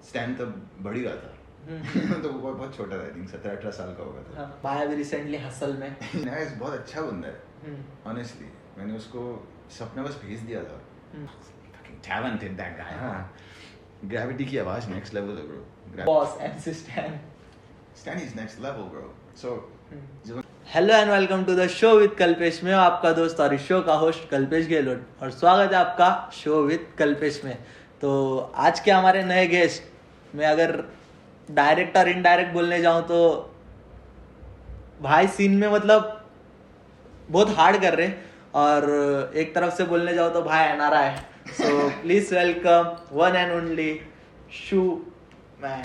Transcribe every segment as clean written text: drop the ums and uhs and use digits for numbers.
Stand तब बढ़ ही रहा था तो वो बहुत छोटा था, आई थिंक 17-18 साल का होगा था। भाई अभी रिसेंटली हसल में नाइस, बहुत अच्छा बंदा है ऑनेस्टली। मैंने उसको सपना बस भेज दिया था, टैलेंटेड दैट गाय। हाँ, ग्रेविटी की आवाज नेक्स्ट लेवल है bro. Boss MC Stan is next level bro. So hello and welcome to the show with Kalpesh में, आपका दोस्त और इस शो का होस्ट कल्पेश गहलोत, और स्वागत है आपका शो विद कल्पेश में। तो आज के हमारे नए गेस्ट में अगर डायरेक्ट और इनडायरेक्ट बोलने जाऊं तो भाई सीन में मतलब बहुत हार्ड कर रहे, और एक तरफ से बोलने जाओ तो भाई एनआरआ है। So please welcome one and only shoe man.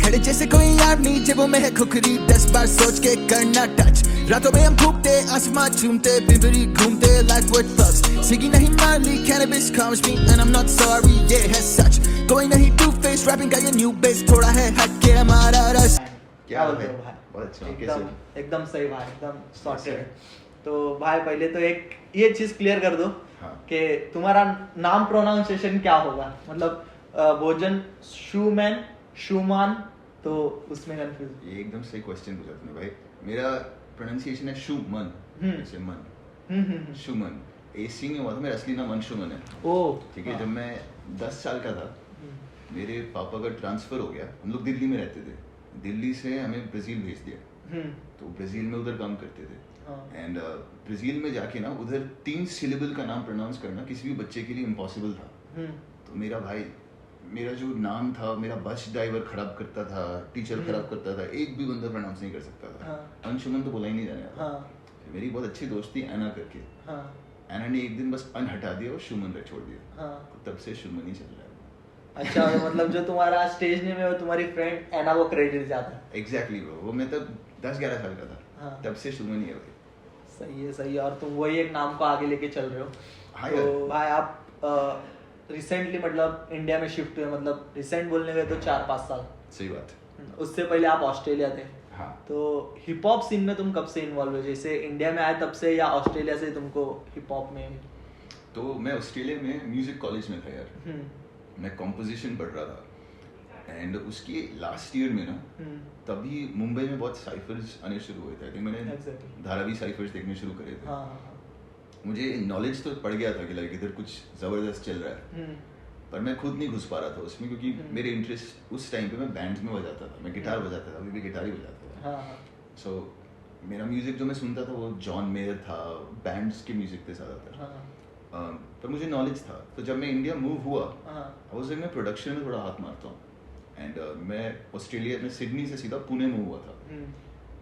खड़े जैसे कोई यार नहीं, जेबों में है खुखरी, 10 बार सोच के करना टच। रातों में हम फूकते, आसमां चूमते, बिबरी घूमते, लाइफ विद thugs। सिगी नहीं मारली, cannabis calms me and I'm not sorry, yeah है सच। कोई नहीं two face, rapping का ये new base, थोड़ा है हटके हमारा रस। क्या बोलते है हो भाई? बहुत अच्छा, एकदम सही भाई, एकदम सॉर्टेड। तो भाई पहले तो एक ये चीज क्लियर कर दो कि तुम्हारा नाम प्रोनाउंसिएशन क्या होगा, मतलब भोजन शूमैन शूमान, तो उसमें कंफ्यूज। ये एकदम सही क्वेश्चन पूछा तुमने भाई। मेरा प्रोनाउंसिएशन है शुमन, जैसे मन, शुमन। एसी में हुआ था, मेरा असली नाम अंशुमन है। ओह ठीक है, जब मैं 10 साल का था मेरे पापा का ट्रांसफर हो गया। हम लोग दिल्ली में रहते थे, दिल्ली से हमें ब्राजील भेज दिया। तो ब्राजील में उधर काम करते थे, एंड ब्राजील में जाके ना उधर 3 सिलेबल का नाम प्रोनाउंस करना किसी भी बच्चे के लिए इम्पॉसिबल था। तो मेरा भाई, मेरा जो नाम था, मेरा बस ड्राइवर खराब करता था, टीचर खराब करता था, एक भी बंदा प्रोनाउंस नहीं कर सकता था। अंशुमन तो बोला ही नहीं जाने। मेरी बहुत अच्छी दोस्त थी एना करके, एना ने एक दिन बस अन हटा दिया और शुमन रख छोड़ दिया। तब से शुमन ही चल रहा है। अच्छा, मतलब जो तुम्हारा स्टेज नेम है वो तुम्हारी फ्रेंड एना को क्रेडिट जाता है। एग्जैक्टली ब्रो, वो मैं तब 10-11 साल का था, तब से शुमन ही है भाई। सही है, और तुम वही एक नाम को आगे लेके चल रहे हो। हाँ तो भाई आप रिसेंटली मतलब इंडिया में शिफ्ट हुए, मतलब रिसेंट बोलने गए तो 4-5 साल। सही बात। उससे पहले आप ऑस्ट्रेलिया थे। हाँ। तो हिप हॉप सीन में तुम कब से इन्वॉल्व हुए, जैसे इंडिया में आए तब से या ऑस्ट्रेलिया से तुमको हिप हॉप में? तो मैं ऑस्ट्रेलिया में म्यूजिक कॉलेज में था यार। मैं कॉम्पोजिशन पढ़ रहा था, एंड उसकी लास्ट ईयर में ना तभी मुंबई में बहुत साइफर्स आने शुरू हुए थे। मैंने धारावी साइफर्स देखने शुरू करे थे। मुझे नॉलेज तो पड़ गया था कि लाइक इधर कुछ जबरदस्त चल रहा है, पर मैं खुद नहीं घुस पा रहा था उसमें, क्योंकि मेरे इंटरेस्ट उस टाइम पे मैं बैंड्स में बजाता था, मैं गिटार बजाता था, अभी भी गिटार ही बजाता था। सो मेरा म्यूजिक जो मैं सुनता था वो जॉन मेयर था, बैंड्स के म्यूजिक पे ज़्यादातर। पर मुझे नॉलेज था। तो जब मैं इंडिया मूव हुआ, उस मैं प्रोडक्शन में थोड़ा हाथ मारता हूँ, एंड मैं ऑस्ट्रेलिया में सिडनी से सीधा पुणे मूव हुआ था।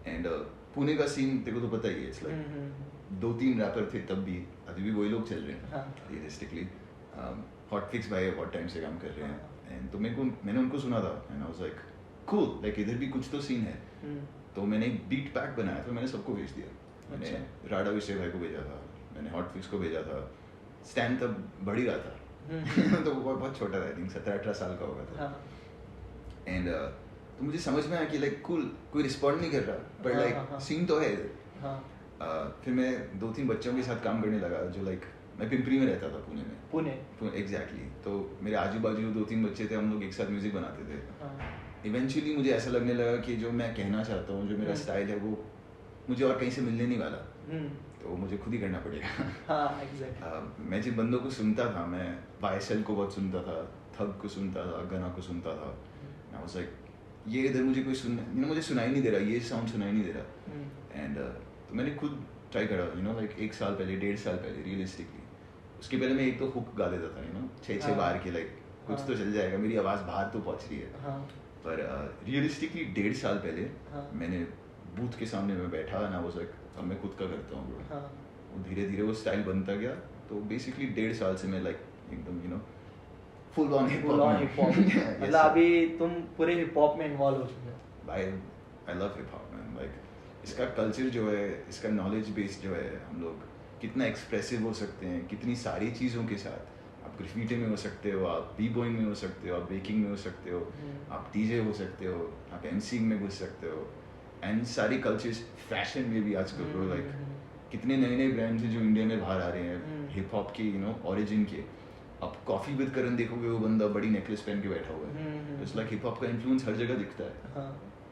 एंड पुणे का सीन तेरे को तो पता ही है, इट्स लाइक 2-3 रैपर थे तब भी, अभी भी वही लोग चल रहे हैं रियलिस्टिकली। हॉटफिक्स भाई बहुत टाइम से काम कर रहे हैं, एंड तो मैंने उनको सुना था, and I was like cool, like इधर भी कुछ तो सीन है। तो मैंने एक बीट पैक बनाया था, मैंने सबको भेज दिया। मैंने राडा विषय भाई को भेजा था, मैंने हॉटफिक्स को भेजा था। स्टैन तब बढ़ ही रहा था तो वो बहुत छोटा था, आई थिंक 17-18 साल का होगा था। एंड तो मुझे समझ में आया कि लाइक कूल, कोई रिस्पॉन्ड नहीं कर रहा, पर लाइक सीन तो है इधर। फिर मैं 2-3 बच्चों के साथ काम करने लगा, जो लाइक मैं पिंपरी में रहता था, पुणे एग्जैक्टली। तो मेरे आजू बाजू 2-3 बच्चे थे, हम लोग एक साथ म्यूजिक बनाते थे। इवेंचुअली मुझे ऐसा लगने लगा कि जो मैं कहना चाहता हूँ, जो मेरा स्टाइल है, वो मुझे और कहीं से मिलने नहीं वाला, तो मुझे खुद ही करना पड़ेगा। मैं जिन बंदों को सुनता था, मैं YSL को बहुत सुनता था, थग को सुनता था, गना को सुनता था। मैं वाज लाइक ये इधर मुझे कोई मुझे सुनाई नहीं दे रहा, ये साउंड सुनाई नहीं दे रहा। एंड तो मैंने खुद ट्राई करा, लाइक 1 साल पहले, 1.5 साल पहले रियलिस्टिकली। उसके पहले मैं एक तो हुक गा देता था, 6-6 बार के, लाइक कुछ तो चल जाएगा, मेरी आवाज़ बाहर तो पहुँच रही है। पर रियलिस्टिकली 1.5 साल पहले मैंने बूथ के सामने में बैठा ना, वो लाइक अब मैं खुद का करता हूँ। वो धीरे धीरे वो स्टाइल बनता गया। तो बेसिकली 1.5 साल से मैं लाइक एकदम फुल ऑन हिप हॉप मतलब अभी तुम पूरे हिप हॉप में इन्वॉल्व हो चुके हो। भाई I love hip hop man, like इसका कल्चर जो है, इसका नॉलेज बेस जो है, हम लोग कितना एक्सप्रेसिव हो सकते हैं, कितनी सारी चीज़ों के साथ। आप ग्राफिटी में हो सकते हो, आप बी बॉइंग में हो सकते हो, आप बेकिंग में हो सकते हो, आप डीजे हो सकते हो, आप एमसीइंग में घुस सकते हो, एंड सारी कल्चर्स, फैशन में भी आजकल ब्रो, लाइक कितने नए नए ब्रांड्स हैं जो इंडिया में बाहर आ रहे हैं हिप हॉप के, ओरिजिन के। आप कॉफी विद करण देखोगे, वो बंदा बड़ी नेकलेस पहन के बैठा हुआ है. इट्स लाइक हिप हॉप का इन्फ्लुएंस हर जगह दिखता है.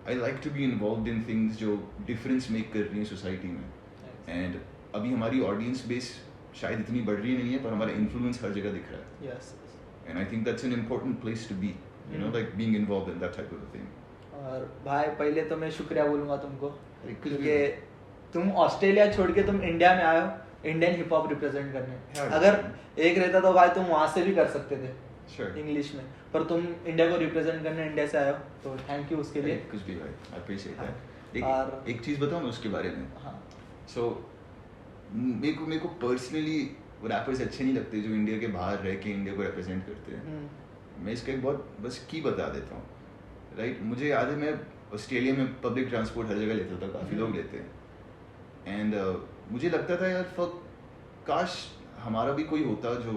I like to be involved in things जो डिफरेंस मेक कर रही हैं सोसाइटी में. एंड अभी हमारी ऑडियंस बेस शायद इतनी बढ़ रही नहीं है, पर हमारा इन्फ्लुएंस हर जगह दिख रहा है. And I think that's an important place to be, you know, like being involved in that type of thing. और भाई पहले तो मैं शुक्रिया बोलूँगा तुमको, क्योंकि तुम ऑस्ट्रेलिया छोड़ के तुम इंडिया में आए हो इंडियन हिप हॉप रिप्रेजेंट करने. अगर एक रहता तो भाई तुम वहाँ से भी कर सकते थे इंग्लिश में, पर तुम इंडिया को रिप्रेजेंट करने इंडिया से आए हो, तो थैंक यू उसके लिए. कुछ भी भाई, आई अप्रिशिएट दैट. एक चीज़ बताऊँ मैं उसके बारे में. सो मेरे को पर्सनली रैपर्स अच्छे नहीं लगते जो इंडिया के बाहर रह के इंडिया को रिप्रेजेंट करते हैं. मैं इसका एक बहुत बस की बता देता हूँ. राइट, मुझे याद है मैं ऑस्ट्रेलिया में पब्लिक ट्रांसपोर्ट हर जगह लेता था, काफ़ी लोग लेते हैं. एंड मुझे लगता था यार काश हमारा भी कोई होता जो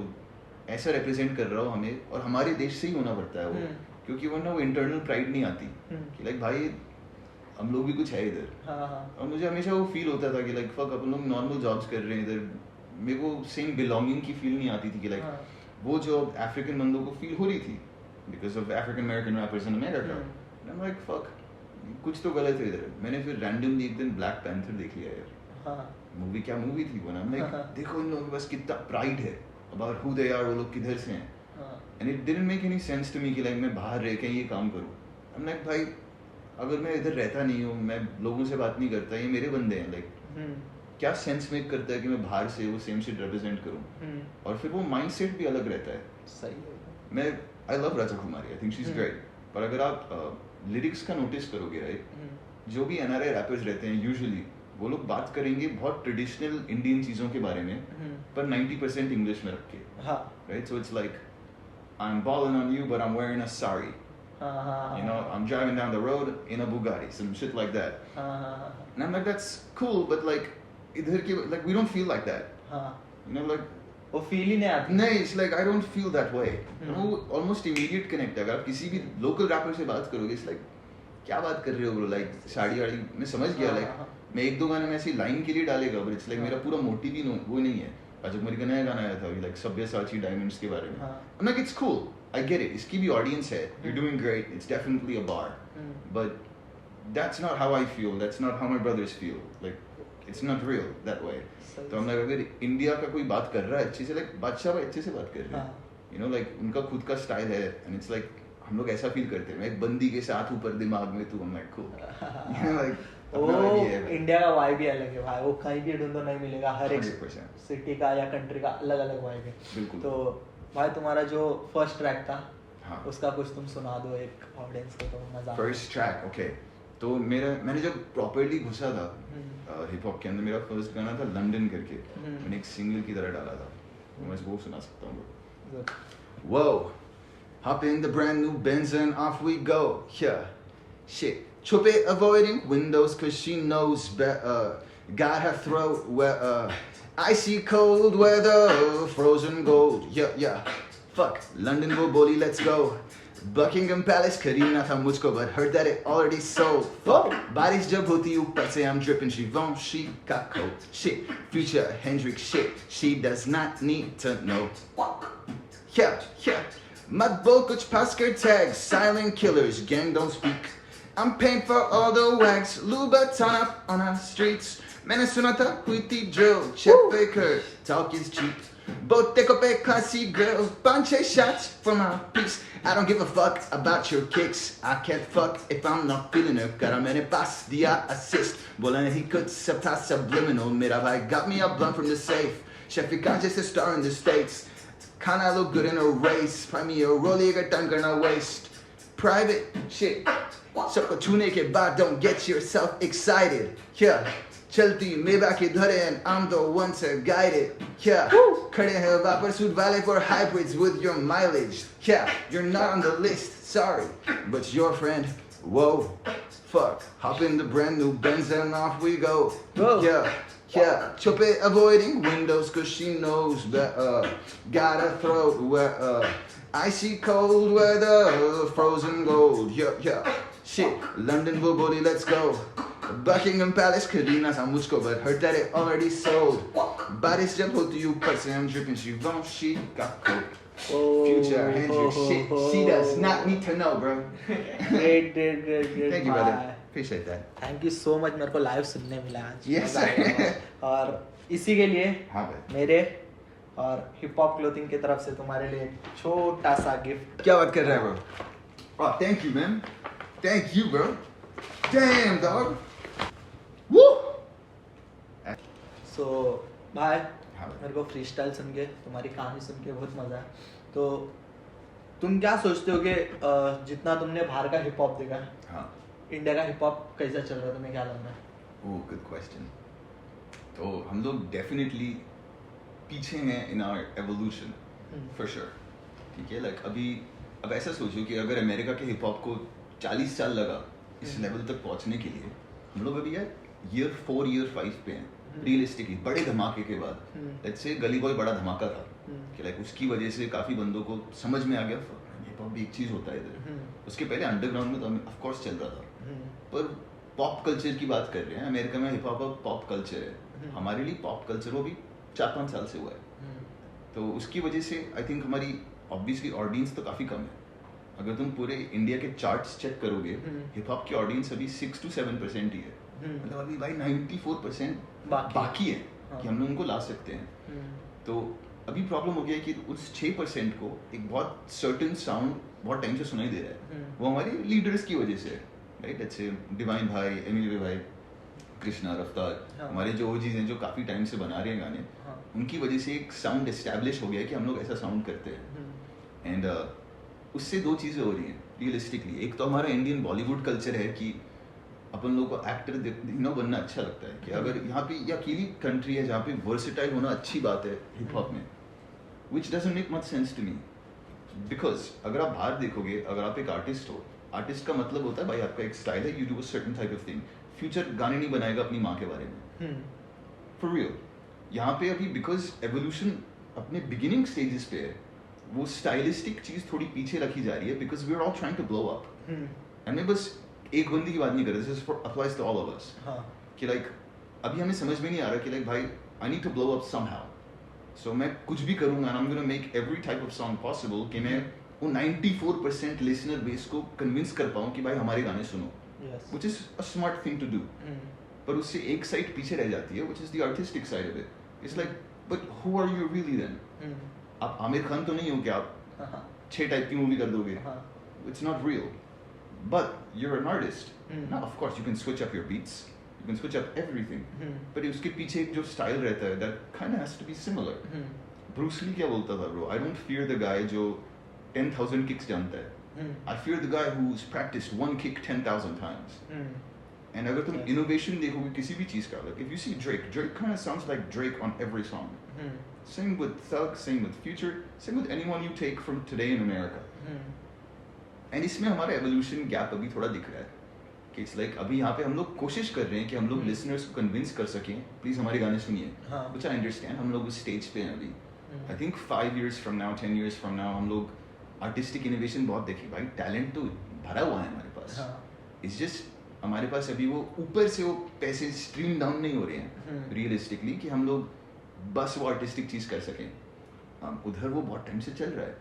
ऐसा रिप्रेजेंट कर रहा हो हमें, और हमारे देश से ही होना पड़ता है वो, क्योंकि वरना वो इंटरनल प्राइड नहीं आती कि लाइक भाई हम लोग भी कुछ है इधर. और मुझे हमेशा वो फील होता था कि लाइक अपन लोग नॉर्मल जॉब्स कर रहे हैं इधर, मेरे को सेम बिलोंगिंग की फील नहीं आती थी कि लाइक वो जो अफ्रीकन बंदों को फील हो रही थी because of African American rappers in America. I am like fuck, कुछ तो गलत है इधर. मैंने फिर रैंडमली एक दिन ब्लैक पैंथर देख लिया यार. मूवी क्या मूवी थी वो ना. लाइक देखो इन लोगों के पास कितना प्राइड है अबाउट हु दे आर, वो लोग किधर से हैं. And it didn't make any sense to me कि लाइक मैं बाहर रह के ये काम करूँ. आई एम लाइक भाई अगर मैं इधर रहता नहीं हूँ, मैं लोगों से बात नहीं करता, ये मेरे बंदे हैं, लाइक क्या सेंस मेक करता है कि मैं बाहर से वो सेम शिट रिप्रेजेंट करूँ. और फिर वो माइंडसेट भी अलग रहता है. सही है. मैं I love Raja Kumari, I think she is great. पर अगर आप लिरिक्स का नोटिस करोगे राइट, जो भी एनआरआई रैपर्स रहते हैं यूजुअली वो लोग बात करेंगे बहुत ट्रेडिशनल इंडियन चीज़ों के बारे में, पर 90% इंग्लिश में रख के. Right, so it's like I M bowling on you but I am wearing a sari. You know, I'm driving down the road in a Bugatti, some shit like that. And I'm like, that's cool, but like, idhar ki, like, we don't feel like that. You know, like, वो feel ही नहीं आती. नहीं, it's like I don't feel that way. वो almost immediate connect है. अगर आप किसी भी local rapper से बात करोगे, it's like, क्या बात कर रहे हो bro? Like, साड़ी वाड़ी, मैं समझ गया, like, मैं एक दो गाने में ऐसी लाइन के लिए डालेगा, but it's like मेरा पूरा मोटिव ही वो नहीं है. अजय कुमार का नया गाना आया था like सब्यसाची डायमंड्स के बारे में. I'm like, it's cool, I get it. इसकी भी ऑडियंस है. You're doing great. It's definitely a bar. But that's not how I feel. That's not how my brothers feel. Like, it's not real that way. तो हम like अगर India का कोई बात कर रहा है अच्छे से, like बादशाह भाई अच्छे से बात कर रहे हैं. You know, like उनका खुद का स्टाइल है and it's like हम लोग ऐसा फील करते हैं. मैं एक बंदी के साथ ऊपर दिमाग में तू, I'm like cool. You know, like वो इंडिया का वाइब भी अलग है भाई. वो कहीं भी ढूंढो नहीं मिलेगा. हर एक सिटी का या कंट्री का अलग अलग वाइब है. बिल्कुल. तो भाई तुम्हारा जो फर्स्ट ट्रैक था, उसका कुछ तुम सुना दो एक ऑडियंस को, तो मजा. First track, okay. तो मैंने जब प्रॉपर्ली घुसा था हिप हॉप के अंदर, मेरा फर्स्ट गाना था लंदन करके. मैंने एक सिंगल की तरह डाला था. मैं वो सुना सकता हूँ. Whoa, hop in the brand new Benz and off we go. Yeah, shit. Chupe avoiding windows cause she knows better. Got her throat wet. Icy cold weather, frozen gold. Yeah. Fuck, London wo boli, let's go. Buckingham Palace खरीदना था मुझको, but heard that it already sold. Fuck, बारिश जब होती ऊपर से I'm dripping Givenchy का coat. Shit, future Hendrix shit. She does not need to know. Yeah. मत बोल कुछ पास कर tags. Silent killers, gang don't speak. I'm paying for all the wags. Louboutin up on our streets. मैंने सुना था हुई थी drill. Chet Baker, talk is cheap. Bote ko pe classy girl. Bunch of shots for my piece. I don't give a fuck about your kicks. I can't fuck if I'm not feeling her. Kara मैंने pass दिया assist. बोला नहीं कुछ सब था subliminal. मेरा भाई got me a blunt from the safe. Sheffica just a star in the States. Kinda look good in a race. Buy me a rollie, got tongue gonna waste. Private shit. सबको छूने के बाद don't get yourself excited. Yeah, चलती Maybach इधर and I'm the one to guide it. Yeah, खड़े हैं वापर suit वाले for hybrids with your mileage. Yeah, you're not on the list, sorry, but your friend. Whoa, fuck, hop in the brand new Benz and off we go. Yeah, Chupe avoiding windows cause she knows better. Got her throat wet. Icy cold weather, frozen gold. Yeah. Shit, London wo boli, let's go. Buckingham Palace खरीदना था मुझको, but heard that it already sold. बारिश जब होती ऊपर से I'm dripping Givenchy का coat. Future, hand your shit. She does not need to know, bro. Great. Thank you, brother. Appreciate that. Thank you so much. मेरे को live सुनने मिला आज. Yes, sir. और इसी के लिए हाँ भाई. मेरे और हिप हॉप क्लोथिंग की तरफ से तुम्हारे लिए एक छोटा सा गिफ्ट. क्या बात कर रहा है bro? Oh, thank you, man. Thank you, bro. Damn, dog. Woo. So, भाई हाँ. मेरे को फ्री स्टाइल सुन के तुम्हारी कहानी सुन के बहुत मजा है. तो तुम क्या सोचते हो कि जितना तुमने बाहर का हिप हॉप देखा, हाँ, इंडिया का हिप हॉप कैसा चल रहा है, तुम्हें क्या लग रहा है? Oh, good question. तो हम लोग डेफिनेटली पीछे हैं in our evolution, for sure. ठीक है, लाइक अभी अब ऐसा सोचो कि अगर अमेरिका के हिप हॉप को 40 साल लगा इस लेवल तक पहुंचने के लिए, हम लोग अभी यार ईयर 4 ईयर 5 पे हैं. रियलिस्टिकली बड़े धमाके के बाद, लेट्स से गली बॉय बड़ा धमाका था कि लाइक उसकी वजह से काफी बंदों को समझ में आ गया हिप हॉप भी एक चीज होता है इधर. उसके पहले अंडरग्राउंड में तो ऑफ कोर्स चल रहा था, पर पॉप कल्चर की बात कर रहे हैं. अमेरिका में हिप हॉप पॉप कल्चर है, हमारे लिए पॉप कल्चर वो भी 4-5 साल से हुआ है. तो उसकी वजह से आई थिंक हमारी ऑब्वियसली ऑडियंस तो काफी कम है. अगर तुम पूरे इंडिया के चार्ट्स चेक करोगे, हिप हॉप की ऑडियंस अभी 6 to 7% ही है. मतलब अभी भाई 94% बाकी है कि हम लोग उनको ला सकते हैं. तो अभी प्रॉब्लम हो गया है कि उस 6% को एक बहुत सर्टेन साउंड बहुत टाइम से सुनाई दे रहा है. वो हमारे लीडर्स की वजह से है, राइट. जैसे डिवाइन भाई, एमिली भाई, कृष्णा, रफ्तार, हमारे जो ओजीज हैं जो काफी टाइम से बना रहे हैं गाने, उनकी वजह से एक साउंड एस्टैब्लिश हो गया कि हम लोग ऐसा साउंड करते हैं. एंड उससे दो चीजें हो रही हैं रियलिस्टिकली. एक तो हमारा इंडियन बॉलीवुड कल्चर है कि अपन लोगों को एक्टर बनना अच्छा लगता है कि अगर यहाँ पे ये अकेली कंट्री है जहाँ पे वर्सेटाइल होना अच्छी बात है हिप हॉप में, which doesn't make much sense to me. Because अगर आप बाहर देखोगे, अगर आप एक आर्टिस्ट हो, आर्टिस्ट का मतलब होता है भाई आपका एक स्टाइल है, you do a certain type of thing. Future गाने नहीं बनाएगा अपनी माँ के बारे में, फॉर रियल. यहाँ पे अभी बिकॉज एवोल्यूशन अपने बिगिनिंग स्टेजेस पे है, वो स्टाइलिस्टिक चीज थोड़ी पीछे रखी जा रही है because we are all trying to blow up. And मैं बस एक बंदी की बात नहीं कर रहा, this applies to all of us कि लाइक अभी हमें समझ में नहीं आ रहा कि लाइक भाई I need to blow up somehow. So मैं कुछ भी करूंगा, I am gonna make every type of song possible कि मैं वो 94% लिसनर बेस को कन्विंस कर पाऊं कि भाई हमारे गाने सुनो, which is a smart thing to do. पर उससे एक साइड पीछे रह जाती है, which is the artistic side of it. It's like but who are you really then? आप आमिर खान तो नहीं हो कि आप 6 टाइप की मूवी कर दोगे. It's not real. But you're an artist. Now, of course, you can switch up your beats. You can switch up everything. But उसके पीछे एक जो style रहता है, that kind of has to be similar. Bruce Lee क्या बोलता था, bro? I don't fear the guy जो 10,000 kicks जानता है. I fear the guy who's practiced one kick 10,000 times. And अगर तुम innovation देखोगे किसी भी चीज का, like if you see Drake kind of sounds like Drake on every song. Same with Thug, same with Future, same with anyone you take from today in America. And इसमें हमारा evolution gap अभी थोड़ा दिख रहा है कि it's like अभी यहाँ पे हम लोग कोशिश कर रहे हैं कि हम लोग लिसनर्स को कन्विंस कर सकें प्लीज हमारे गाने सुनिए, व्हिच आई अंडरस्टैंड. हम लोग उस स्टेज पे हैं अभी. I think 5 years from now, 10 years from now हम लोग आर्टिस्टिक इनोवेशन बहुत देखें. भाई टैलेंट तो भरा हुआ है हमारे पास. इट्स जस्ट हमारे पास अभी वो ऊपर से वो पैसे स्ट्रीम डाउन नहीं हो रहे हैं रियलिस्टिकली कि हम लोग बस वो आर्टिस्टिक चीज कर सकें. उधर वो बहुत टाइम से चल रहा है.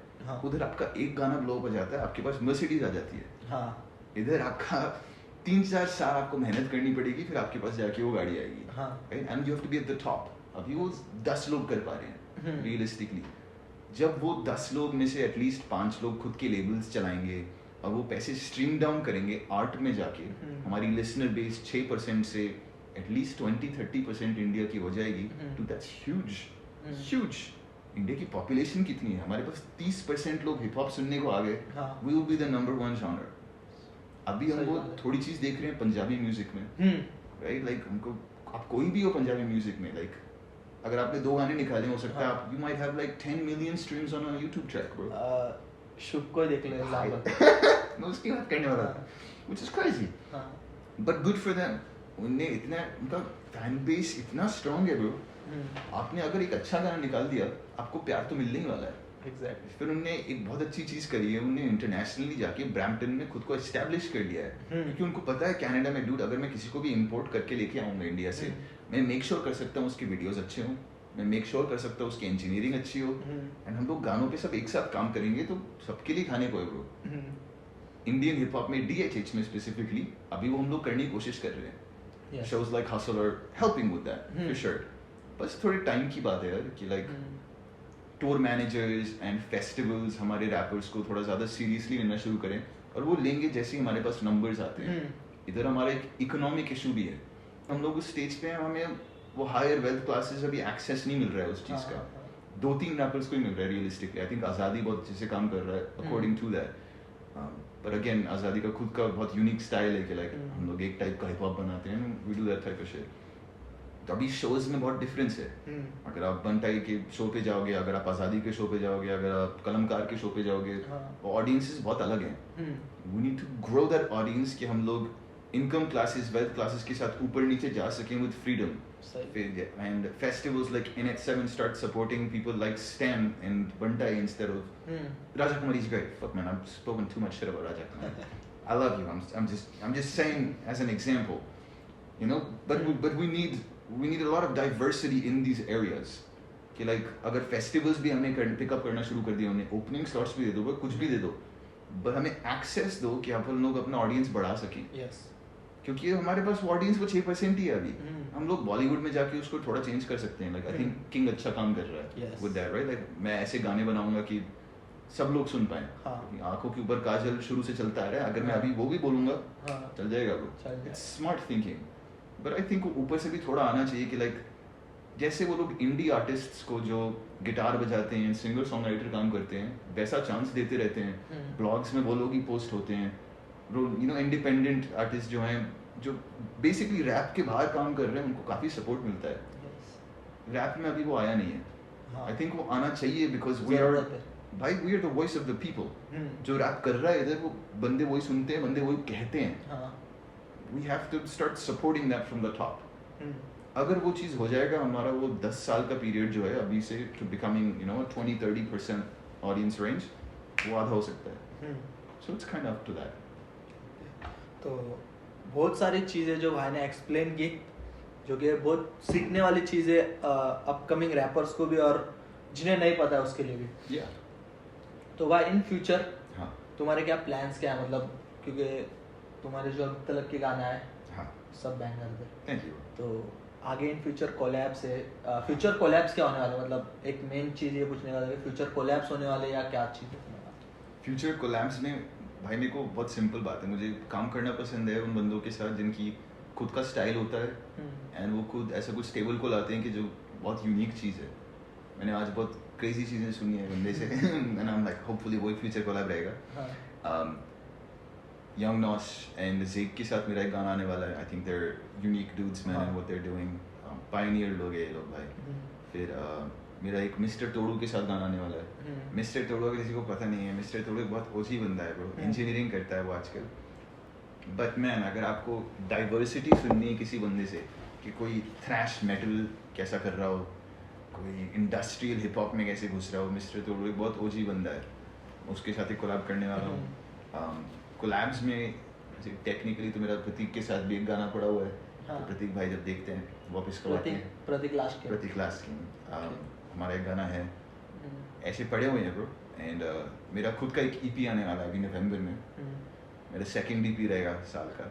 उधर आपका एक गाना ब्लो हो जाता है, आपके पास मर्सिडीज आ जाती है. इधर आपका 3-4 साल आपको मेहनत करनी पड़ेगी, फिर आपके पास जाके वो गाड़ी आएगी. And you have to be at the top. अभी वो 10 लोग कर पा रहे हैं रियलिस्टिकली. जब वो 10 लोग में से एटलीस्ट 5 लोग खुद के लेबल्स चलाएंगे और वो पैसे स्ट्रीम डाउन करेंगे आर्ट में जाके, हमारी लिसनर बेस 6% से एटलीस्ट 20-30% इंडिया की हो जाएगी. तो दैट्स ह्यूज. इंडिया की पॉपुलेशन कितनी है? हमारे पास 30% लोग हिप हॉप सुनने को आ गए. We will be the number 1 genre. अभी हम वो थोड़ी चीज देख रहे हैं पंजाबी म्यूजिक में, राइट. लाइक हमको आप कोई भी हो पंजाबी म्यूजिक में, लाइक अगर आपने 2 गाने निकाले हो सकता है आप you might have like 10 million streams on a YouTube track, bro. Shubh को देख ले एग्जांपल. मैं उसकी बात करने वाला था, which is crazy. But good for them. उन्हें इतना उनका फैन बेस इतना स्ट्रांग है, ब्रो. आपने अगर एक अच्छा गाना निकाल दिया, आपको प्यार तो मिलने ही वाला है. Exactly. फिर उन्होंने एक बहुत अच्छी चीज करी है, उन्होंने इंटरनेशनली जाके ब्रैम्पटन में खुद को एस्टैब्लिश कर लिया है. क्योंकि उनको पता है कनाडा में डूड अगर मैं किसी को भी इंपोर्ट करके लेके आऊंगा इंडिया से, मैं मेक श्योर कर सकता हूँ उसके वीडियोस अच्छे हों, मैं मेक श्योर कर सकता हूँ उसकी इंजीनियरिंग अच्छी हो एंड हम लोग गानों पे सब एक साथ काम करेंगे तो सबके लिए खाने को है ब्रो. इंडियन हिप हॉप में DHH में स्पेसिफिकली अभी वो हम लोग करने की कोशिश कर रहे हैं. Shows like Hustle are helping with that for sure. बस थोड़े टाइम की बात है यार कि like tour managers and festivals हमारे रैपर्स को थोड़ा ज़्यादा सीरियसली लेना शुरू करें और वो लेंगे जैसे ही हमारे पास नंबर्स आते हैं. इधर हमारा एक इकोनॉमिक इशू भी है. हम लोग उस स्टेज पे हैं, हमें वो हायर वेल्थ क्लासेस अभी एक्सेस नहीं मिल रहा है उस चीज़ का. 2-3 रैपर्स को ही मिल रहा है रियलिस्टिकली. आई थिंक आज़ादी बहुत अच्छे से काम कर रहा है अकॉर्डिंग टू दैट. पर अगेन आज़ादी का खुद का बहुत यूनिक स्टाइल है कि लाइक हम लोग एक टाइप का हिप हॉप बनाते हैं, we do that type of shit. तो अभी शोज में बहुत डिफरेंस है. अगर आप बंटाई के शो पे जाओगे, अगर आप आज़ादी के शो पे जाओगे, अगर आप कलमकार के शो पे जाओगे, ऑडियंसेस बहुत अलग हैं. We need to grow that audience कि हम लोग इनकम क्लासेस वेल्थ क्लासेस के साथ ऊपर नीचे जा सकें with freedom. And festivals like NH7 start supporting people like Stem and Bantai instead of Raja Kumari is great. Fuck man, I've spoken too much shit about Raja Kumari. I love you. I'm just saying as an example, you know. But we need a lot of diversity in these areas. कि like अगर festivals भी हमें pick up करना शुरू कर दिया, उन्हें opening slots भी दे दो, कुछ भी दे दो, but हमें access दो कि आप लोग अपना audience बढ़ा सकें. Yes. क्योंकि हमारे पास ऑडियंस वो 6% ही है अभी. हम लोग बॉलीवुड में जाके उसको थोड़ा चेंज कर सकते हैं. लाइक आई थिंक किंग अच्छा काम कर रहा है विद दैट, राइट? लाइक मैं ऐसे गाने बनाऊंगा कि सब लोग सुन पाए. आंखों के ऊपर काजल शुरू से चलता आ रहा है, अगर मैं अभी वो भी बोलूंगा चल जाएगा वो. It's smart thinking. But I think ऊपर से भी थोड़ा आना चाहिए कि लाइक जैसे वो लोग इंडी आर्टिस्ट्स को जो गिटार बजाते हैं, सिंगर सॉन्ग राइटर काम करते हैं, वैसा चांस देते रहते हैं. ब्लॉग्स में वो लोग ही पोस्ट होते हैं. यू नो इंडिपेंडेंट आर्टिस्ट जो हैं, जो बेसिकली रैप के बाहर काम कर रहे हैं, उनको काफ़ी सपोर्ट मिलता है. रैप में अभी वो आया नहीं है. आई थिंक वो आना चाहिए because we are the voice of the people. जो रैप कर रहा है इधर, वो बंदे वही सुनते हैं, बंदे वही कहते हैं. We have to start supporting that from the top. अगर वो चीज़ हो जाएगा, हमारा वो 10 साल का पीरियड जो है अभी से टू बिकमिंग 20-30% ऑडियंस रेंज, वो आधा हो सकता है. So it's kind of to that. तो बहुत सारी चीज़ें जो भाई ने एक्सप्लेन की, जो कि बहुत सीखने वाली चीज़ें अपकमिंग रैपर्स को भी और जिन्हें नहीं पता है उसके लिए भी. तो भाई इन फ्यूचर तुम्हारे क्या प्लान्स क्या है? मतलब क्योंकि तुम्हारे जो अब तक के गाना है सब बैंगर थे. Thank you. तो आगे इन फ्यूचर कोलैब्स है, फ्यूचर कोलैब्स क्या होने वाले? मतलब एक मेन चीज़ ये पूछने का था कि फ्यूचर कोलैब्स होने वाले या क्या चीज़ होने वाली? फ्यूचर कोलैब्स में भाई मेरे को बहुत सिंपल बात है, मुझे काम करना पसंद है उन बंदों के साथ जिनकी खुद का स्टाइल होता है एंड वो खुद ऐसा कुछ टेबल को लाते हैं कि जो बहुत यूनिक चीज़ है. मैंने आज बहुत क्रेजी चीज़ें सुनी है बंदे से and I am like hopefully वो फ्यूचर कोलैब रहेगा. यंग नॉश एंड ज़ेक के साथ मेरा एक गाना आने वाला है. I think they're unique dudes man and what they are doing. Pioneer लोग हैं ये लोग भाई. फिर मेरा एक मिस्टर तोड़ू के साथ गाना आने वाला है. मिस्टर तोड़ू अगर किसी को पता नहीं है, मिस्टर तोड़ू एक बहुत ओजी बंदा है ब्रो. इंजीनियरिंग करता है वो आजकल. बट मैन अगर आपको डाइवर्सिटी सुननी है किसी बंदे से कि कोई थ्रैश मेटल कैसा कर रहा हो, कोई इंडस्ट्रियल हिप हॉप में कैसे घुस रहा हो, मिस्टर तोड़ू एक बहुत ओजी बंदा है. उसके साथ ही कोलैब करने वाला हूँ. कोलैब्स में टेक्निकली तो मेरा प्रतीक के साथ भी एक गाना पड़ा हुआ है. तो प्रतीक भाई जब देखते हैं वापस करवाते हैं. प्रतीक लास्ट किंग हमारा एक गाना है. ऐसे पड़े हुए हैं ब्रो. एंड मेरा खुद का एक EP आने वाला है अभी नवंबर में. मेरा सेकंड EP रहेगा साल का.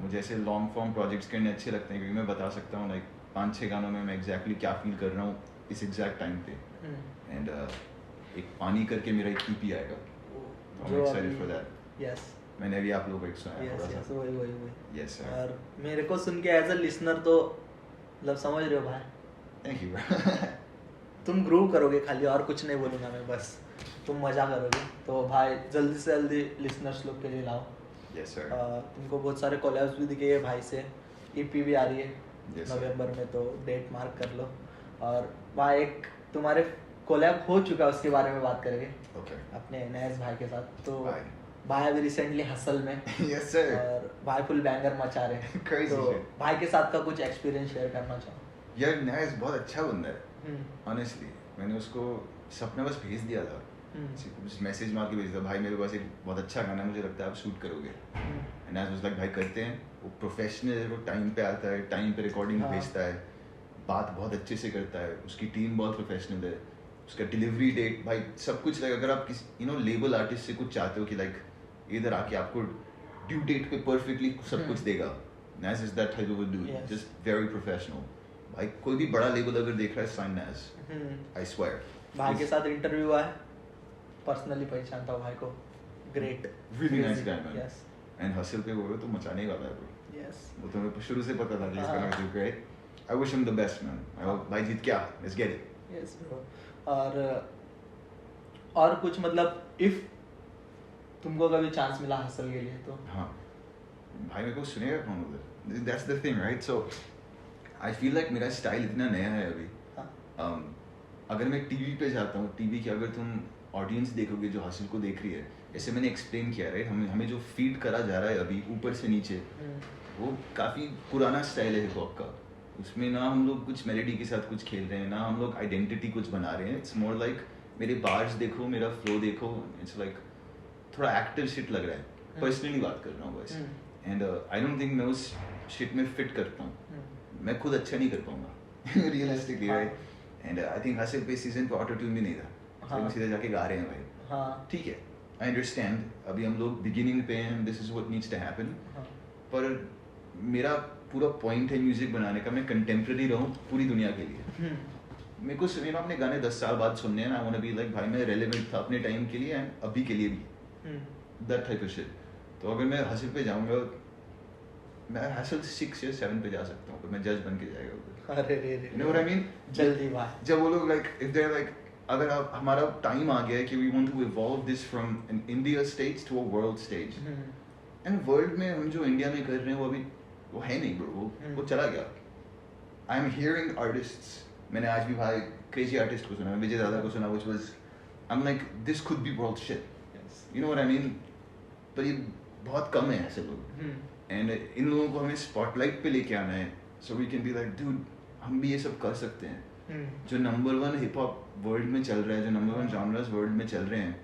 मुझे ऐसे लॉन्ग फॉर्म प्रोजेक्ट्स करने अच्छे लगते हैं क्योंकि मैं बता सकता हूँ लाइक 5-6 गानों में मैं एग्जैक्टली क्या फील कर रहा हूँ इस एग्जैक्ट टाइम पे. एंड एक पानी करके मेरा एक EP आएगा. I'm excited for that. Yes. मैंने अभी आप लोगों को एक सुनाया थोड़ा सा. वही. Yes sir. और मेरे को सुन के एज अ लिसनर तो मतलब समझ रहे हो भाई. Thank you. तुम ग्रूव करोगे खाली, और कुछ नहीं बोलूँगा मैं, बस तुम मज़ा करोगे. तो भाई जल्दी से जल्दी लिसनर्स लोग के लिए लाओ. Yes sir. तुमको बहुत सारे कोलैब्स भी दिखे हैं भाई से. EP भी आ रही है नवंबर में, तो डेट मार्क कर लो. और भाई एक तुम्हारे कोलैब हो चुका है उसके बारे में बात करेंगे. अपने नैज भाई के साथ. तो भाई अभी रिसेंटली हसल में. Yes sir. और भाई फुल बैंगर मचा रहे हैं. तो भाई के साथ का कुछ एक्सपीरियंस शेयर करना चाहो? यार नैज बहुत अच्छा बंदा है ऑनेस्टली. मैंने उसको सपने बस भेज दिया था, मैसेज मार के भेज दिया, भाई मेरे पास एक बहुत अच्छा गाना मुझे लगता है आप शूट करोगे. एंड नैज वाज लाइक भाई करते हैं. वो प्रोफेशनल है, वो टाइम पे आता है, टाइम पे रिकॉर्डिंग भेजता है. बात बहुत अच्छे से करता है, उसकी टीम बहुत प्रोफेशनल है, उसका डिलीवरी डेट भाई सब कुछ लाइक अगर आप किसी लेबल आर्टिस्ट से कुछ चाहते हो कि लाइक इधर आके आपको ड्यू डेट पे परफेक्टली सब कुछ देगा, Nas is that type of a dude, just very professional. भाई कोई भी बड़ा लेबल अगर देख रहा है साइन Nas, I swear. भाई के साथ इंटरव्यू हुआ है, पर्सनली पहचानता हूँ भाई को, great, really nice guy man. Yes. And hustle पे वो तो मचाने ही वाला है bro. Yes. वो तो मेरे शुरू से पता था कि इसका नाम है great. I wish him the best man. भाई जीत क्या? Let's get it. Yes bro. और कुछ मतलब if तुमको कभी चांस मिला हसल के लिए तो हाँ भाई मेरे को सुनेगा कौन उधर? That's the thing right? So I feel like मेरा स्टाइल इतना नया है अभी. अगर मैं टीवी पे जाता हूँ, टीवी की अगर तुम ऑडियंस देखोगे जो हसल को देख रही है, जैसे मैंने एक्सप्लेन किया राइट, हमें जो फीड करा जा रहा है अभी ऊपर से नीचे, वो काफ़ी पुराना स्टाइल है हिप हॉप का. उसमें ना हम लोग कुछ मेलेडी के साथ कुछ खेल रहे हैं, ना हम लोग आइडेंटिटी कुछ बना रहे हैं. इट्स मोर लाइक मेरे बार्स देखो, मेरा फ्लो देखो, इट्स लाइक थोड़ा एक्टर शिट लग रहा है. पर्सनली बात कर रहा हूँ बस. एंड आई डोंट थिंक मैं उस शिट में फिट करता हूँ. मैं खुद अच्छा नहीं कर पाऊंगा realistically right. And I think hustle पे सीजन पे ऑटो ट्यून भी नहीं था, तो हम सीधे जाके गा रहे हैं भाई. ठीक है, आई अंडरस्टैंड, अभी हम लोग बिगिनिंग पे हैं, this is what needs to happen. पर मेरा पूरा पॉइंट है म्यूजिक बनाने का, मैं कंटेम्प्रेरी रहूँ पूरी दुनिया के लिए. मेरे को सुनिए ना अपने गाने 10 साल बाद सुनने हैं ना, I want to be like भाई मैं रेलेवेंट था अपने टाइम के लिए एंड अभी के लिए भी, दैट टाइप ऑफ शिट. तो अगर मैं हसल पे जाऊंगा, मैं हसल 6 या 7 पे जा सकता हूँ, पर मैं जज बन के जाएगा उधर. अरे रे रे, you know what I mean? जल्दी बात. जब वो लोग लाइक इफ दे लाइक अगर आप हमारा टाइम आ गया है कि we want to evolve this from an India stage to a world stage, and world में हम जो इंडिया में कर रहे हैं वो अभी वो है नहीं ब्रो, वो चला गया. आई एम हियरिंग आर्टिस्ट्स, मैंने आज भी भाई क्रेजी आर्टिस्ट को सुना, विजय दादा को सुना, which was I am like this could be world shit. You know what I mean? पर ये बहुत कम है ऐसे लोग, एंड इन लोगों को हमें स्पॉटलाइट पे लेके आना है, so we can be like dude हम भी ये सब कर सकते हैं. जो नंबर 1 हिप हॉप वर्ल्ड में चल रहा है, जो नंबर 1 जॉनर्स वर्ल्ड में चल रहे हैं,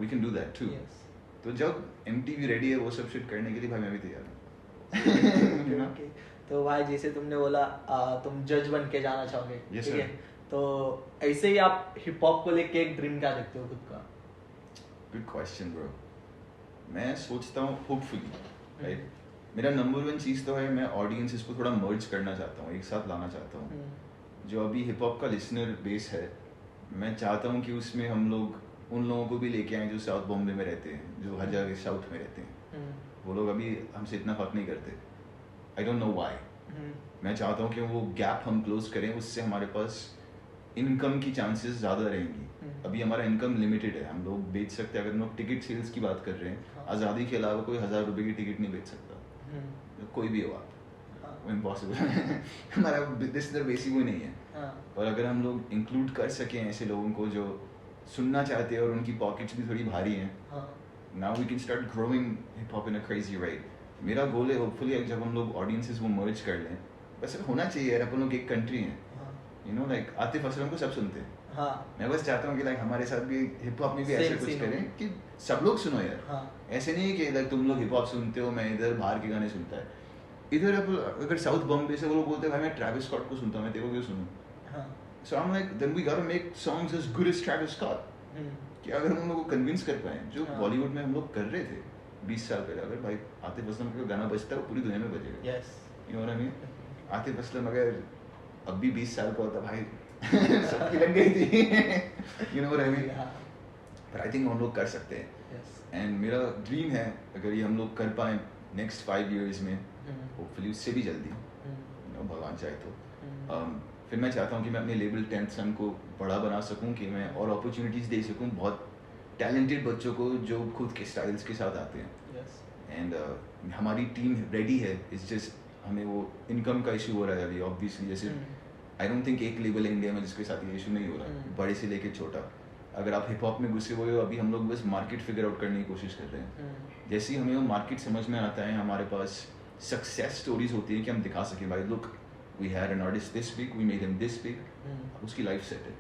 we can do that too. तो जब MTV रेडी है वो सब शिट करने के लिए, भाई मैं भी तैयार हूँ. okay. तो भाई जैसे तुमने बोला तुम जज बन के जाना चाहोगे, ठीक है, तो ऐसे ही आप हिप हॉप को लेके एक ड्रीम क्या देखते हो खुद का? Good question bro. मैं सोचता हूँ होपफुली राइट, मेरा नंबर 1 चीज़ तो है मैं ऑडियंसेस को थोड़ा मर्ज करना चाहता हूँ, एक साथ लाना चाहता हूँ. जो अभी हिप हॉप का लिसनर बेस है, मैं चाहता हूँ कि उसमें हम लोग उन लोगों को भी लेके आएँ जो साउथ बॉम्बे में रहते हैं, जो हर जगह साउथ में रहते हैं. वो लोग अभी हमसे इतना फर्क नहीं करते. I don't know why. मैं चाहता हूँ कि वो गैप हम क्लोज करें, उससे हमारे पास इनकम की चांसेस ज़्यादा रहेंगी. अभी हमारा इनकम लिमिटेड है, हम लोग बेच सकते हैं. अगर हम लोग टिकट सेल्स की बात कर रहे हैं, आज़ादी के अलावा कोई 1000 रुपये की टिकट नहीं बेच सकता, कोई भी हो. इम्पॉसिबल हमारा बिजनेस बेसिक वो नहीं है. और अगर हम लोग इंक्लूड कर सकें ऐसे लोगों को जो सुनना चाहते हैं और उनकी पॉकेट्स भी थोड़ी भारी हैं, now we can start growing hip hop in a crazy rate. मेरा गोल है होपफुली जब हम लोग ऑडियंसेस वो मर्ज कर लें, बस होना चाहिए यार, अपन लोग एक कंट्री हैं, you know like Atif Aslam को सब सुनते हैं. मैं बस चाहता हूँ कि लाइक हमारे साथ भी हिप हॉप में भी ऐसा कुछ करें कि सब लोग सुनो यार. ऐसे नहीं है कि लाइक तुम लोग हिप हॉप सुनते हो, मैं इधर बाहर के गाने सुनता है. इधर अगर साउथ बॉम्बे से वो लोग बोलते हैं भाई मैं ट्रैविस स्कॉट को सुनता हूँ, मैं तेरे को क्यों सुनूं? So I am like then we got to make songs as good as Travis Scott. कि अगर हम लोगों को कन्विंस कर पाए, जो बॉलीवुड में हम लोग कर रहे थे 20 साल पहले, अगर भाई आतिफ असलम का गाना बजता है वो पूरी दुनिया में बजेगा. You know what I mean? Atif Aslam अगर अब भी 20 साल का होता भाई सबकी लग गई थी. You know what I mean? पर आई थिंक हम लोग कर सकते हैं. एंड मेरा ड्रीम है अगर ये हम लोग कर पाए नेक्स्ट 5 years में, होपफुली उससे भी जल्दी, भगवान चाहे तो. फिर मैं चाहता हूँ कि मैं अपने लेबल 10th Sun को बड़ा बना सकूँ, कि मैं और अपॉर्चुनिटीज़ दे सकूँ बहुत टैलेंटेड बच्चों को जो खुद के स्टाइल्स के साथ आते हैं. एंड हमारी टीम रेडी है, इट्स जस्ट हमें वो इनकम का इशू हो रहा है अभी ऑब्वियसली. जैसे आई डोंट थिंक एक लेबल है इंडिया में जिसके साथ ये इशू नहीं हो रहा है, बड़े से लेके छोटा. अगर आप हिप हॉप में घुसे हुए हो, अभी हम लोग बस मार्केट फिगर आउट करने की कोशिश कर रहे हैं. जैसे ही हमें वो मार्केट समझ में आता है, हमारे पास सक्सेस स्टोरीज होती है कि हम दिखा सकें भाई look we had an artist this big, we made him this big, उसकी लाइफ सेट है,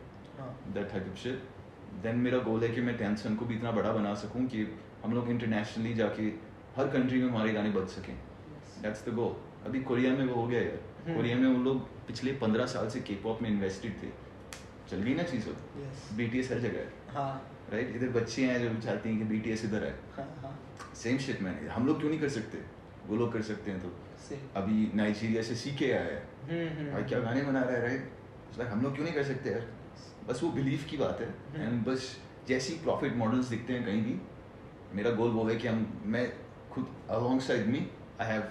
that type of shit. Then मेरा गोल है कि मैं 10th Sun को भी इतना बड़ा बना सकूं कि हम लोग इंटरनेशनली जाके हर कंट्री में हमारे गाने बज सकें. That's the goal. अभी कोरिया में वो हो गया यार, कोरिया में वो लोग पिछले 15 साल से के पॉप में इन्वेस्टेड थे, चल गई ना चीज़ हो, BTS हर जगह है, राइट? इधर बच्चे हैं जो चाहते हैं कि BTS इधर है, सेम शिट मैन, हम लोग क्यों नहीं कर सकते? वो लोग कर सकते हैं। तो अभी नाइजीरिया से CK आया है भाई, क्या गाने बना रहा है, राइट? हम लोग क्यों नहीं कर सकते यार? बस वो बिलीफ की बात है। एंड बस जैसी प्रॉफिट मॉडल्स दिखते हैं कहीं भी, मेरा गोल वो है कि मैं खुद alongside me I have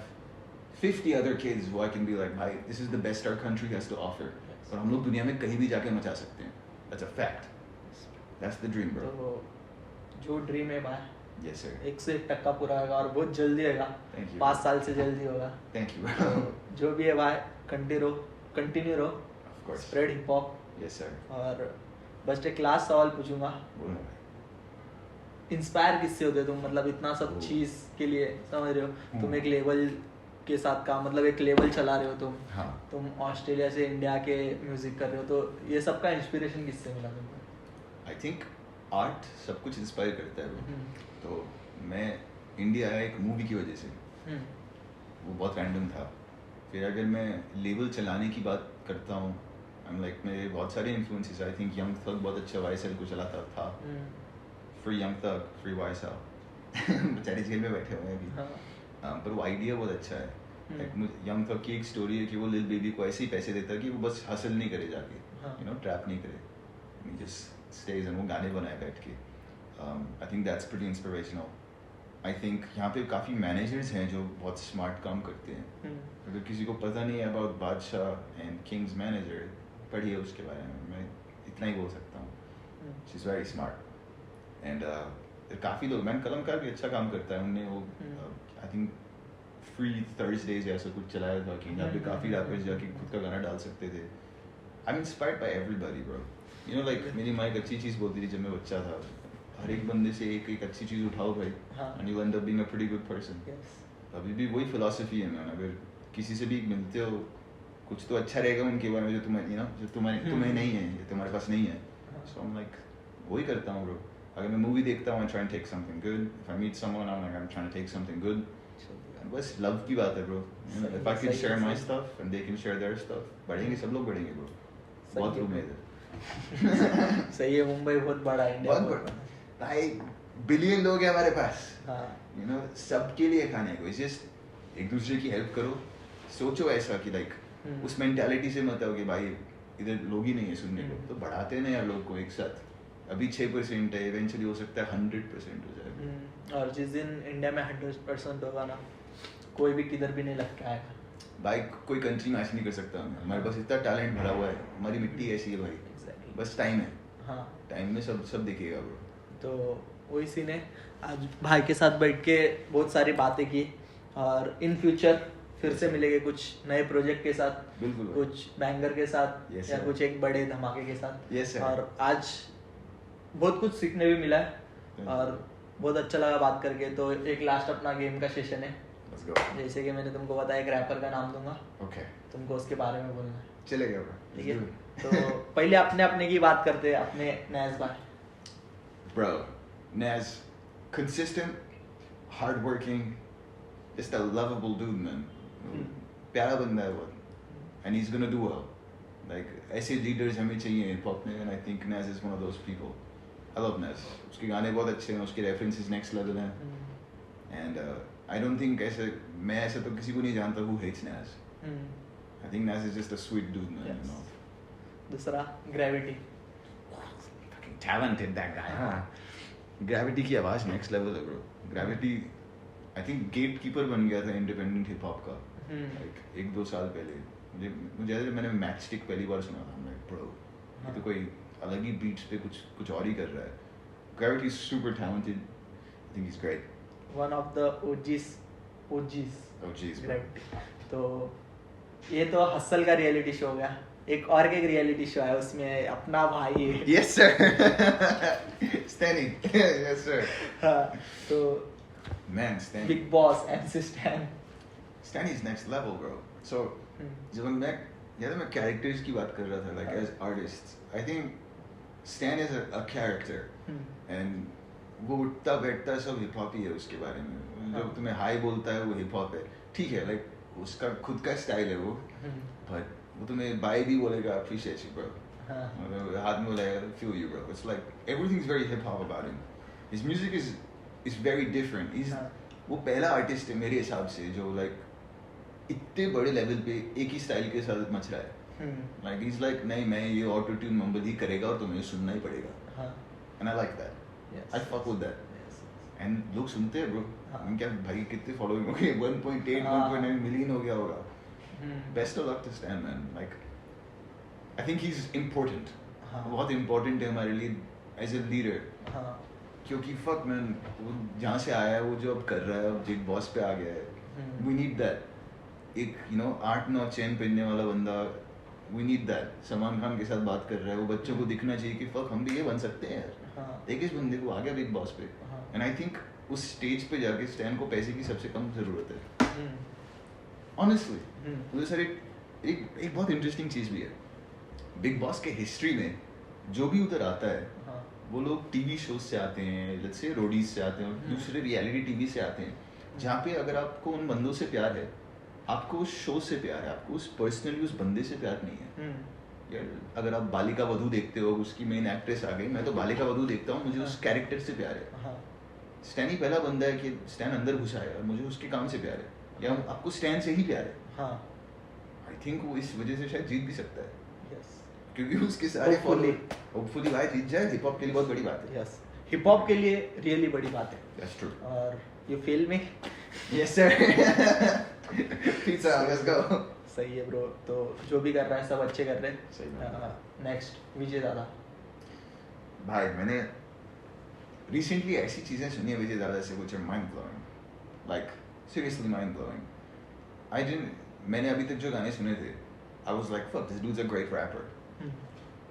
50 other kids who I can be like, भाई this is the best our country has to offer, और हम लोग दुनिया में कहीं भी जाके मचा सकते हैं। That's a fact. That's the dream, bro. तो जो ड्रीम है भाई, yes sir, 101% पूरा होगा और बहुत जल्दी होगा। 5 साल से जल्दी होगा। Thank you. तो जो भी है भाई, कंटिन्यू रहो, of course, spread hip hop. yes sir. और बस एक लास्ट सवाल पूछूंगा, इंस्पायर किससे होते तुम? मतलब इतना सब चीज के लिए, समझ रहे हो, तुम एक लेवल के साथ काम, मतलब एक लेवल चला रहे हो तुम, तुम ऑस्ट्रेलिया से इंडिया के म्यूजिक कर रहे हो, तो ये सब का इंस्पिरेशन किससे मिला तुमको? आई थिंक आर्ट सब कुछ इंस्पायर करता है। तो मैं इंडिया आया एक मूवी की वजह से, वो बहुत रैंडम था। फिर अगर मैं लेवल चलाने की बात करता हूँ, आई एम लाइक, मेरे बहुत सारे इन्फ्लुएंसेस, आई थिंक यंग थग बहुत अच्छा YSL को चलाता था, फ्री यंग थग, फ्री YSL बेचारे जेल में बैठे हुए हैं अभी, पर वो आइडिया बहुत अच्छा है। लाइक यंग थग की एक स्टोरी है कि वो लिल बेबी को ऐसे ही पैसे देता है कि वो बस हासिल नहीं करे जाके, यू नो, ट्रैप नहीं करे, जस्ट स्टेज एंड वो गाने बनाए बैठ के। आई think that's pretty inspirational. I think यहाँ पे काफ़ी मैनेजर्स हैं जो बहुत स्मार्ट काम करते हैं। अगर किसी को पता नहीं है अबाउट बादशाह एंड किंग्स मैनेजर, पढ़िए उसके बारे में, मैं इतना ही बोल सकता हूँ। She is very smart. And काफ़ी लोग, मैन कलमकार भी अच्छा काम करता है, उनने वो आई थिंक फ्री थर्सडेज ऐसा कुछ चलाया था कि जहाँ पे काफ़ी रैपर्स जाके खुद का गाना डाल सकते थे। I am inspired by everybody bro, you know, like मेरी माँ एक अच्छी चीज़ बोलती थी जब मैं बच्चा था, हर एक बंदे से एक अच्छी चीज़ उठाओ भाई, and you and up being a pretty good person. अभी भी वही फिलॉसफी है मैन, अगर किसी से भी मिलते हो, कुछ तो अच्छा रहेगा उनके बारे में जो तुम्हें, यू नो, जो तुम्हें नहीं है, जो तुम्हारे पास नहीं है। सो आई एम लाइक, वही करता हूँ ब्रो। अगर मैं मूवी देखता हूँ, I try to take something good, if I meet someone I am like, I am trying to take something good. बस लव की बात है bro, if I can share my stuff and they can share their stuff, बढ़ेंगे, सब लोग बढ़ेंगे bro. बहुत room है इधर। सही है, मुंबई बहुत बड़ा है, इंडिया बहुत बड़ा भाई, बिलियन लोग हैं हमारे पास, यू नो, सबके लिए खाने को, जस्ट एक दूसरे की हेल्प करो। सोचो ऐसा कि लाइक उस मेंटालिटी से मत आओ कि भाई इधर लोग ही नहीं है सुनने को, तो बढ़ाते ना यार लोग को एक साथ। अभी 6% है, इवेंचुअली हो सकता है 100% हो जाएगा। और जिस दिन इंडिया में 100% होगा ना, कोई भी किधर भी नहीं लग के आएगा भाई, कोई कंट्री मैच नहीं कर सकता। हमारे पास इतना टैलेंट भरा हुआ है, हमारी मिट्टी ऐसी है भाई, बस टाइम है। हाँ, टाइम में सब दिखेगा ब्रो। तो वही सीन है, आज भाई के साथ बैठ के बहुत सारी बातें की, और इन फ्यूचर फिर से मिलेंगे कुछ नए प्रोजेक्ट के साथ, बिल्कुल, कुछ बैंगर के साथ, या कुछ एक बड़े धमाके के साथ। और आज बहुत कुछ सीखने भी मिला है और बहुत अच्छा लगा बात करके। तो एक लास्ट अपना गेम का सेशन है, जैसे कि मैंने तुमको बताया, एक रैपर का नाम दूंगा, तुमको उसके बारे में बोलना है। चलेगा, ठीक है? तो पहले अपने की बात करते हैं, अपने नैज भाई। Bro, Naz, consistent, hardworking, just a lovable dude, man. प्यारा बंदा है वो, and he's gonna do well. Like ऐसे leaders हमें चाहिए hip hop में, and I think Naz is one of those people. I love Naz. उसके गाने बहुत अच्छे हैं, उसके references next level हैं, and I don't think मैं ऐसा तो किसी को नहीं जानता who hates Naz. I think Naz is just a sweet dude, man. Yes. You know. दूसरा Gravity. Talented that guy, हाँ। Gravity की आवाज़ next level है bro. Gravity, I think gatekeeper बन गया था independent hip hop का, like 1-2 साल पहले। मुझे मैंने Matchstick पहली बार सुना था, I'm like bro, ये तो कोई अलग ही beats पे कुछ और ही कर रहा है। Gravity is super talented. I think he's great. One of the OGs Gravity. तो ये तो हसल का रियलिटी शो हो गया, एक और एक रियलिटी शो है, उसमें अपना भाई है। Yes sir. Stanny. Yes sir. हाँ, तो man, Stanny. Big Boss, MC Stan. Stanny's next level, bro. So जब मैं characters की बात कर रहा था, like as artists, I think Stan is a character, and वो उठता बैठता सब हिप हॉप ही है उसके बारे में। जो तुम्हें हाई बोलता है वो हिप हॉप है, ठीक है, like उसका खुद का स्टाइल है वो, but वो तुम्हें बाय भी बोलेगा appreciate you bro, मतलब हाथ में बोलेगा feel you bro, it's like everything's very hip hop about him, his music is very different, वो पहला आर्टिस्ट है मेरे हिसाब से जो like इतने बड़े लेवल पे एक ही स्टाइल के साथ मच रहा है, like he's like नहीं मैं ये ऑटो ट्यून मम्बल ही करेगा और तुम्हें सुनना ही पड़ेगा, and I like that, I fuck with that, and लोग सुनते हैं bro, क्या भाई कितने फॉलोइंग हो गए 1.8 1.9 मिलियन हो गया होगा, best of luck to Stan man, like I think he's important, बहुत important है हमारे लिए as a leader, क्योंकि fuck man वो जहाँ से आया है वो जो अब कर रहा है अब बिग बॉस पे आ गया है, we need that, एक you know 8-9 चेन पहनने वाला बंदा, we need that, Salman Khan के साथ बात कर रहा है, वो बच्चों को दिखना चाहिए कि fuck हम भी ये बन सकते हैं यार, एक इस बंदे को आ गया बिग बॉस पे, and I think उस स्टेज पे जाके स्टैन को पैसे की सबसे कम जरूरत है, honestly, उधर सर एक बहुत इंटरेस्टिंग चीज भी है, बिग बॉस के हिस्ट्री में जो भी उधर आता है वो लोग टीवी शोज से आते हैं, लेट्स से रोडीज से आते हैं और दूसरे रियलिटी टीवी से आते हैं, जहाँ पे अगर आपको उन बंदों से प्यार है, आपको उस शो से प्यार है, आपको उस पर्सनली उस बंदे से प्यार नहीं है, यार अगर आप बालिका वधू देखते हो, उसकी मेन एक्ट्रेस आ गई, मैं तो बालिका वधू देखता हूँ, मुझे उस कैरेक्टर से प्यार है, स्टैन ही पहला बंदा है कि स्टैन अंदर घुसा है और मुझे उसके काम से प्यार है, या आपको स्टैन से ही प्यार है, आई थिंक वो इस वजह से शायद जीत भी सकता है, क्योंकि उसके सारे होपफुली भाई जीत जाए, हिप हॉप के लिए बहुत बड़ी बात है, हिप हॉप के लिए रियली बड़ी बात है, दैट्स ट्रू, और you feel me, yes sir, pizza let's go, सही है ब्रो, तो जो भी कर रहा है सब अच्छे कर रहे हैं, सही, नेक्स्ट विजय दादा, भाई मैंने रिसेंटली ऐसी चीजें सुनी है विजय दादा से which are mind blowing, like seriously mind blowing, मैंने अभी तक जो गाने सुने थे I was like fuck this dude's a great rapper,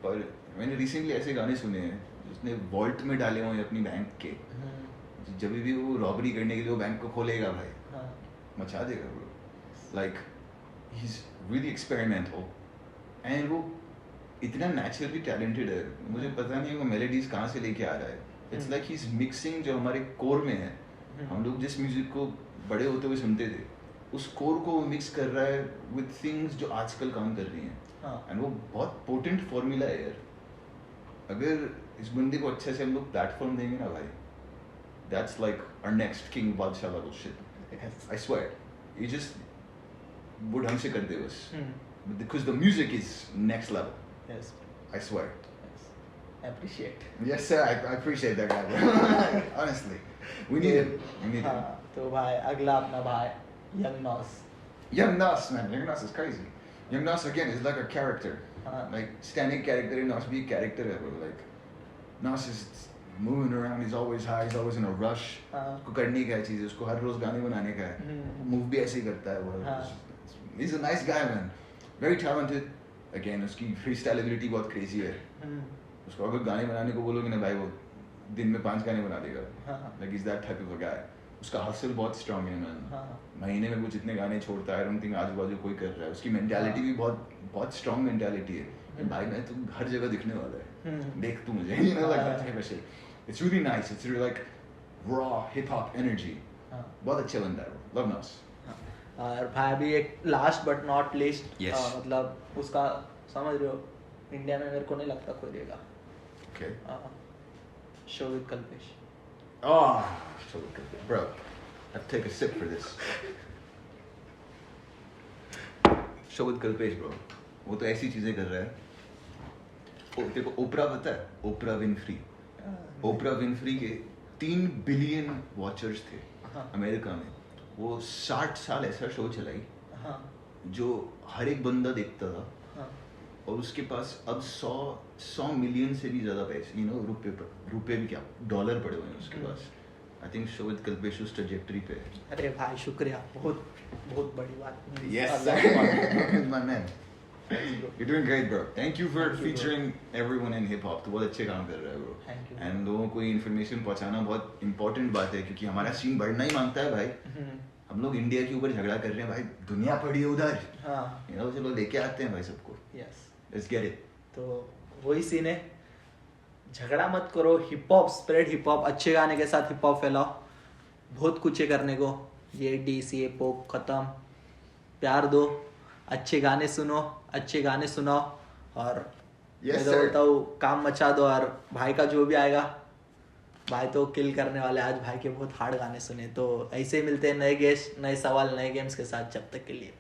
पर मैंने रिसेंटली ऐसे गाने सुने हैं जिसने वॉल्ट में डाले हुए अपनी बैंक के, जब भी वो रॉबरी करने के लिए वो बैंक को खोलेगा भाई मचा देगा bro, like he's really experimental and वो इतना नेचुरली टैलेंटेड है, मुझे पता नहीं वो मेलोडीज कहाँ से लेके आ रहा है, it's like he is mixing जो हमारे कोर में है, हम लोग जिस म्यूजिक को बड़े होते हुए सुनते थे उस कोर को मिक्स कर रहा है विद थिंग्स जो आजकल काम कर रही हैं, एंड वो बहुत पोटेंट फॉर्मूला है यार, अगर इस बंदे को अच्छे से हम लोग प्लेटफॉर्म देंगे ना भाई, that's like our next king Badshah level shit, I swear, ये जस्ट वो ढंग से कर दे बस, because the music is next level, yes I swear, appreciate, yes sir, I appreciate that guy bro. Honestly we need him. तो भाई अगला अपना भाई Young Nas man, Young Nas is crazy. Young Nas again is like a character, like standing character in Nas भी character है bro, like Nas is moving around, he's always high, he's always in a rush, उसको करने का है चीज़, उसको हर रोज गाने बनाने का है, मूव भी ऐसे ही करता है वो, he's a nice guy man, very talented, again उसकी freestyle ability बहुत crazy है, उसको अगर गाने बनाने को बोलोगे ना भाई वो दिन में 5 गाने बना देगा, like he's that type of a guy, उसका हसल बहुत स्ट्रांग है मैन, महीने में वो जितने गाने छोड़ता है आई डोंट थिंक आजू बाजू कोई कर रहा है, उसकी मेंटालिटी भी बहुत स्ट्रांग मेंटालिटी है, भाई मैं तो हर जगह दिखने वाला है, देख तू मुझे, you know like that type of shit, it's really nice, it's really like raw hip hop energy, बहुत अच्छा बंदा है, love Nas। और भाई अभी एक लास्ट बट नॉट लिस्ट, मतलब उसका समझ रहे हो इंडिया में मेरे को नहीं लगता कोई देगा, okay, शोवित Kalpesh, शोवित Kalpesh bro, I have to take a sip for this, शोवित Kalpesh bro, वो तो ऐसी चीजें कर रहा है, देखो ओपरा पता है, ओपरा विनफ्री के 3 बिलियन वॉचर्स थे अमेरिका में, वो 60 साल ऐसा शो चलाई जो हर एक बंदा देखता था, और उसके पास अब 100 मिलियन से भी ज्यादा पैसे, यू नो रुपए भी क्या डॉलर पड़े हुए हैं उसके पास, आई थिंक शोवित कल्पेश उस ट्रैजेक्टरी पे है। अरे भाई शुक्रिया, बहुत बहुत बड़ी बात, yes my man, you're doing great bro, thank you for featuring everyone in hip hop, तो बहुत अच्छे काम कर रहा है bro, and लोगों को इन्फॉर्मेशन पहुंचाना बहुत इंपॉर्टेंट बात है, क्योंकि हमारा सीन बढ़ना ही मांगता है भाई, हम लोग इंडिया के ऊपर झगड़ा कर रहे हैं भाई, दुनिया पड़ी है उधर, you know, चलो लेके आते हैं भाई सबको, let's get it, तो वही सीन है, झगड़ा मत करो, hip hop spread, hip hop अच्छे गाने के साथ हिप हॉप फैलाओ, बहुत कुछ है करने को, ये DCA पोक खत्म, प्यार दो, अच्छे गाने सुनो, अच्छे गाने सुनाओ, और Yes, मैं तो बोलता हूँ काम मचा दो। और भाई का जो भी आएगा, भाई तो किल करने वाले। आज भाई के बहुत हार्ड गाने सुने। तो ऐसे ही मिलते हैं नए गेस्ट, नए सवाल, नए गेम्स के साथ। जब तक के लिए